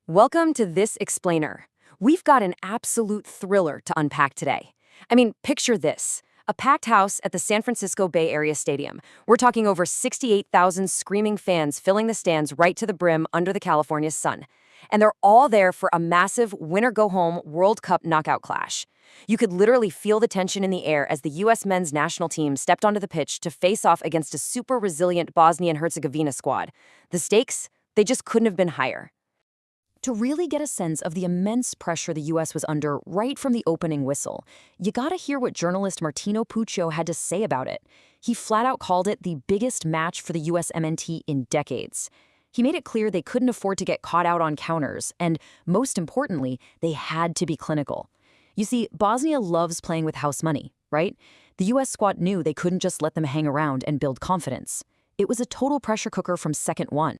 Welcome to This Explainer. We've got an absolute thriller to unpack today. Picture this. A packed house at the San Francisco Bay Area Stadium. We're talking over 68,000 screaming fans filling the stands right to the brim under the California sun. And they're all there for a massive winner-go-home World Cup knockout clash. You could literally feel the tension in the air as the U.S. men's national team stepped onto the pitch to face off against a super resilient Bosnia and Herzegovina squad. The stakes, they just couldn't have been higher. To really get a sense of the immense pressure the U.S. was under right from the opening whistle, you gotta hear what journalist Martino Puccio had to say about it. He flat out called it the biggest match for the USMNT in decades. He made it clear they couldn't afford to get caught out on counters, and most importantly, they had to be clinical. You see, Bosnia loves playing with house money, right? The U.S. squad knew they couldn't just let them hang around and build confidence. It was a total pressure cooker from second one.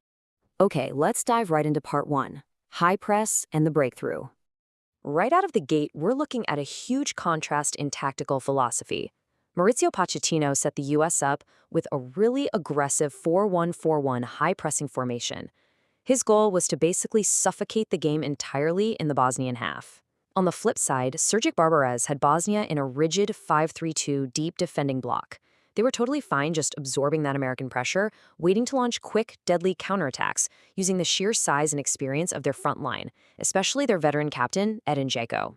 Okay, let's dive right into part one. High press and the breakthrough. Right out of the gate, we're looking at a huge contrast in tactical philosophy. Mauricio Pochettino set the U.S. up with a really aggressive 4-1-4-1 high-pressing formation. His goal was to basically suffocate the game entirely in the Bosnian half. On the flip side, Srđan Barbarez had Bosnia in a rigid 5-3-2 deep defending block. They were totally fine just absorbing that American pressure, waiting to launch quick, deadly counterattacks using the sheer size and experience of their front line, especially their veteran captain, Edin Dzeko.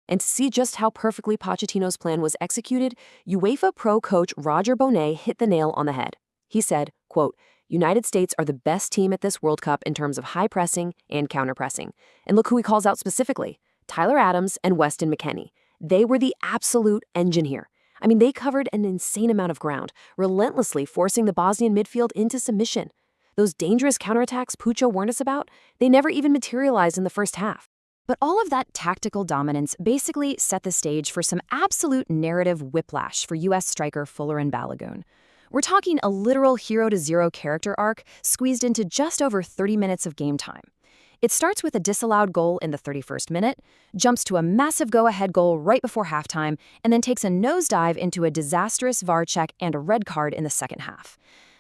And to see just how perfectly Pochettino's plan was executed, UEFA Pro coach Roger Bonnet hit the nail on the head. He said, quote, "United States are the best team at this World Cup in terms of high pressing and counter-pressing. And look who he calls out specifically, Tyler Adams and Weston McKennie. They were the absolute engine here. They covered an insane amount of ground, relentlessly forcing the Bosnian midfield into submission. Those dangerous counterattacks Puccio warned us about, they never even materialized in the first half." But all of that tactical dominance basically set the stage for some absolute narrative whiplash for U.S. striker Folarin Balogun. We're talking a literal hero-to-zero character arc squeezed into just over 30 minutes of game time. It starts with a disallowed goal in the 31st minute, jumps to a massive go-ahead goal right before halftime, and then takes a nosedive into a disastrous VAR check and a red card in the second half.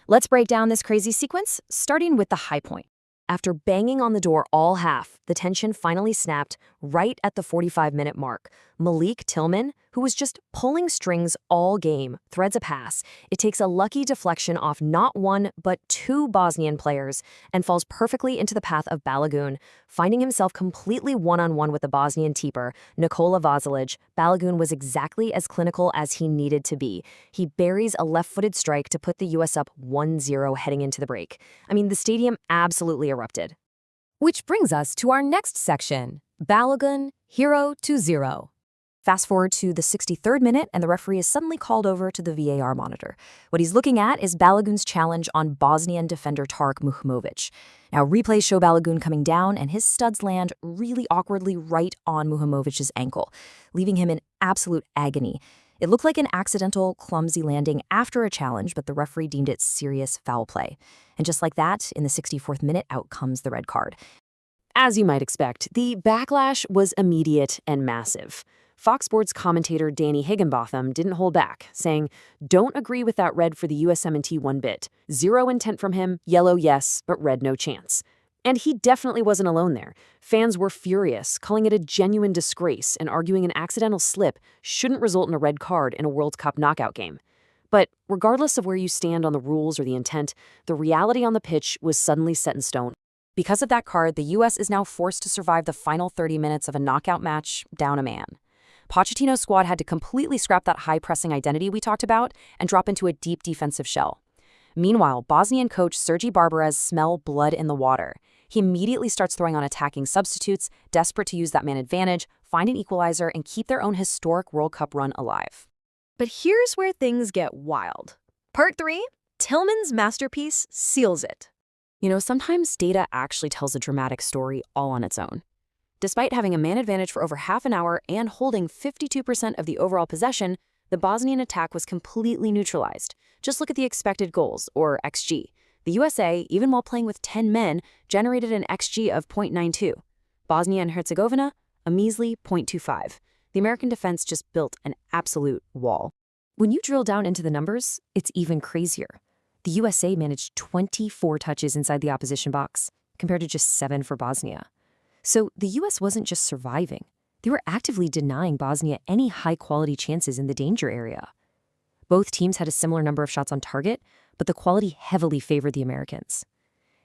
Let's break down this crazy sequence, starting with the high point. After banging on the door all half, the tension finally snapped right at the 45-minute mark. Malik Tillman, who was just pulling strings all game, threads a pass. It takes a lucky deflection off not one, but two Bosnian players and falls perfectly into the path of Balogun. Finding himself completely one-on-one with the Bosnian keeper, Nikola Vazilic, Balogun was exactly as clinical as he needed to be. He buries a left-footed strike to put the U.S. up 1-0 heading into the break. The stadium absolutely erupted. Which brings us to our next section, Balogun, hero to zero. Fast forward to the 63rd minute, and the referee is suddenly called over to the VAR monitor. What he's looking at is Balogun's challenge on Bosnian defender Tarek Muhamovic. Now, replays show Balogun coming down, and his studs land really awkwardly right on Muhamovic's ankle, leaving him in absolute agony. It looked like an accidental, clumsy landing after a challenge, but the referee deemed it serious foul play. And just like that, in the 64th minute, out comes the red card. As you might expect, the backlash was immediate and massive. Fox Sports commentator Danny Higginbotham didn't hold back, saying, "Don't agree with that red for the USMNT one bit. Zero intent from him, yellow yes, but red no chance." And he definitely wasn't alone there. Fans were furious, calling it a genuine disgrace and arguing an accidental slip shouldn't result in a red card in a World Cup knockout game. But regardless of where you stand on the rules or the intent, the reality on the pitch was suddenly set in stone. Because of that card, the U.S. is now forced to survive the final 30 minutes of a knockout match down a man. Pochettino's squad had to completely scrap that high-pressing identity we talked about and drop into a deep defensive shell. Meanwhile, Bosnian coach Srđan Barbarez smelled blood in the water. He immediately starts throwing on attacking substitutes, desperate to use that man advantage, find an equalizer, and keep their own historic World Cup run alive. But here's where things get wild. Part 3, Tillman's masterpiece seals it. Sometimes data actually tells a dramatic story all on its own. Despite having a man advantage for over half an hour and holding 52% of the overall possession, the Bosnian attack was completely neutralized. Just look at the expected goals, or XG. The USA, even while playing with 10 men, generated an XG of 0.92. Bosnia and Herzegovina, a measly 0.25. The American defense just built an absolute wall. When you drill down into the numbers, it's even crazier. The USA managed 24 touches inside the opposition box, compared to just 7 for Bosnia. So the US wasn't just surviving. They were actively denying Bosnia any high-quality chances in the danger area. Both teams had a similar number of shots on target, but the quality heavily favored the Americans.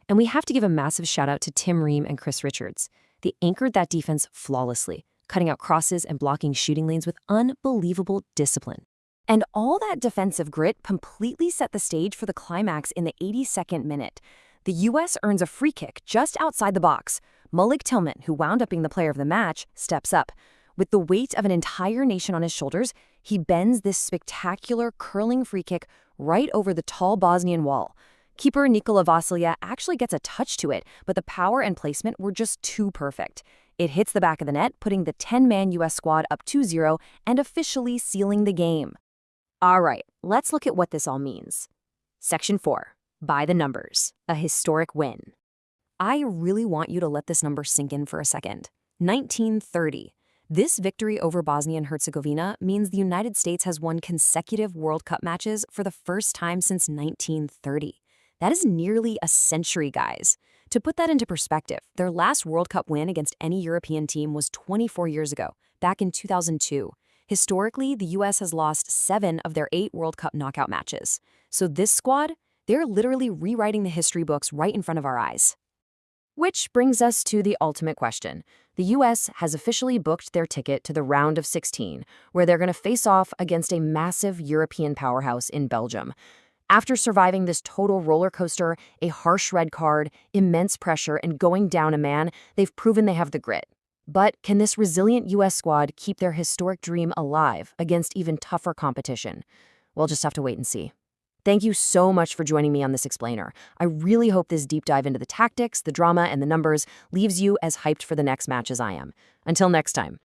And we have to give a massive shout out to Tim Ream and Chris Richards. They anchored that defense flawlessly, cutting out crosses and blocking shooting lanes with unbelievable discipline. And all that defensive grit completely set the stage for the climax in the 82nd minute. The U.S. earns a free kick just outside the box. Malik Tillman, who wound up being the player of the match, steps up. With the weight of an entire nation on his shoulders, he bends this spectacular curling free kick right over the tall Bosnian wall. Keeper Nikola Vasilja actually gets a touch to it, but the power and placement were just too perfect. It hits the back of the net, putting the 10-man U.S. squad up 2-0 and officially sealing the game. All right, let's look at what this all means. Section 4. By the numbers. A historic win. I really want you to let this number sink in for a second. 1930. This victory over Bosnia and Herzegovina means the United States has won consecutive World Cup matches for the first time since 1930. That is nearly a century, guys. To put that into perspective, their last World Cup win against any European team was 24 years ago, back in 2002. Historically, the U.S. has lost 7 of their 8 World Cup knockout matches. So this squad, they're literally rewriting the history books right in front of our eyes. Which brings us to the ultimate question. The U.S. has officially booked their ticket to the round of 16, where they're going to face off against a massive European powerhouse in Belgium. After surviving this total roller coaster, a harsh red card, immense pressure, and going down a man, they've proven they have the grit. But can this resilient U.S. squad keep their historic dream alive against even tougher competition? We'll just have to wait and see. Thank you so much for joining me on this explainer. I really hope this deep dive into the tactics, the drama, and the numbers leaves you as hyped for the next match as I am. Until next time.